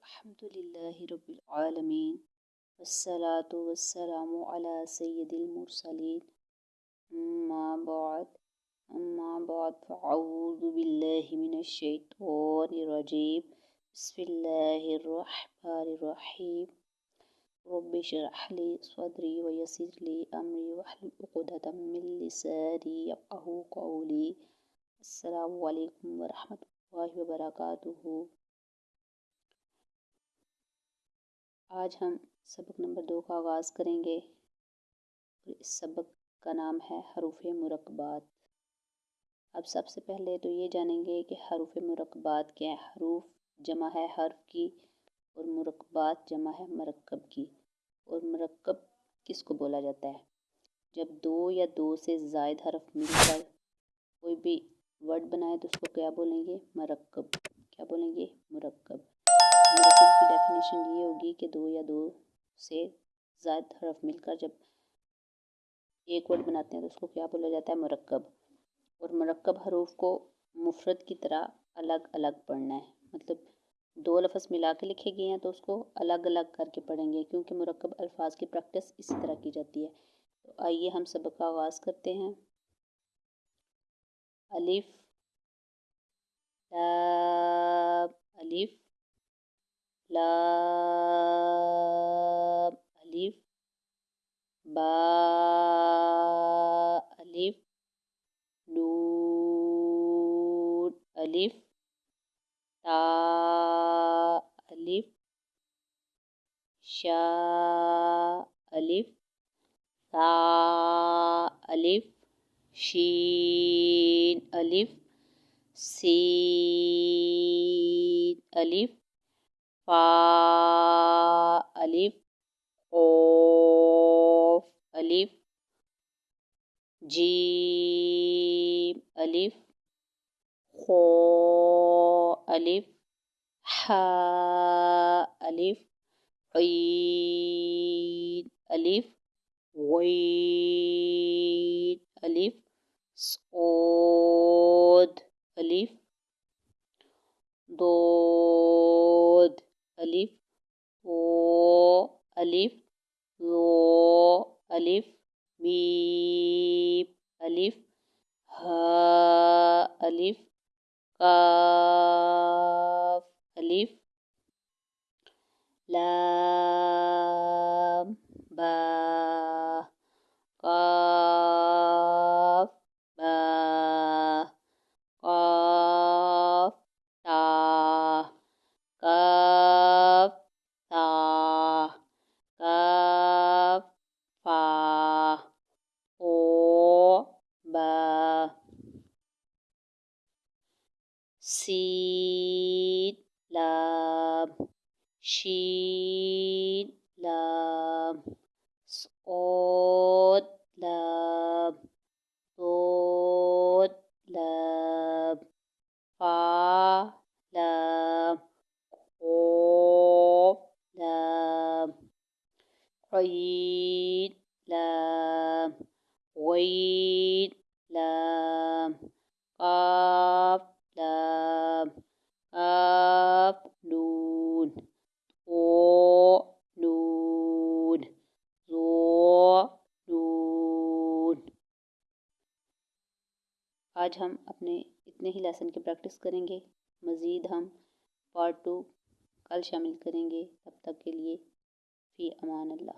अल्हम्दुलिल्लाहि रब्बिल आलमीन वस्सलातु वस्सलामु अला सय्यिदिल मुरसलीन अम्मा बाद फ़अऊज़ु बिल्लाहि मिनश शैतानिर रजीम बिस्मिल्लाहिर रहमानिर रहीम रब्बि इश्रह ली सदरी व यस्सिर ली अमरी वहलुल उक़दतम मिन लिसानी यफ़क़हू क़ौली। अस्सलामु अलैकुम व रहमतुल्लाहि व बरकातुहू। आज हम सबक नंबर 2 का आगाज़ करेंगे और इस सबक का नाम है हरूफ मुरक्कबात। अब सबसे पहले तो ये जानेंगे कि हरूफ मुरक्कबात क्या है। हरूफ जमा है हर्फ की और मुरक्कबात जमा है मरक्कब की। और मरक्कब किसको बोला जाता है? जब दो या दो से ज़ायद हर्फ मिलकर कोई भी वर्ड बनाए तो उसको क्या बोलेंगे? मरक्कब। क्या बोलेंगे? मरक्कब। मरक्कब की डेफिनेशन ये होगी कि दो या दो से ज़ायद हर्फ मिलकर जब एक वर्ड बनाते हैं तो उसको क्या बोला जाता है? मरक्कब। और मरक्कब हरूफ को मुफरद की तरह अलग अलग पढ़ना है, मतलब दो लफ्ज़ मिला के लिखे गए हैं तो उसको अलग अलग करके पढ़ेंगे, क्योंकि मुरक्कब अल्फाज की प्रैक्टिस इसी तरह की जाती है। तो आइए हम सबक का आगाज़ करते हैं। अलिफ लाम अलिफ लाम अलिफ बा अलिफ नून अलिफ ता अलिफ शा अलिफ सा अलिफ शीन अलिफ सीन अलिफ फा अलिफ क़ाफ़ अलिफ जीम अलिफ खा अलिफ हा अलिफ ईन अलिफ ग़ीन अलिफ सोद अलिफ दोद अलिफ ओ अलिफ लो अलिफ मीम अलिफ हा अलिफ काफ अलिफ लाम बा काफ बा काफ ता काफ ता काफ फा ओ बा सीन लाम शीन लाम सोद लाम दोद लाम फा लाम क़ाफ़ लाम ईन लाम ग़ीन लाम काफ लाम काफ नून ओ नून ज़ो नून। आज हम अपने इतने ही लेसन की प्रैक्टिस करेंगे। मज़ीद हम पार्ट 2 कल शामिल करेंगे। तब तक के लिए फ़ी अमान अल्लाह।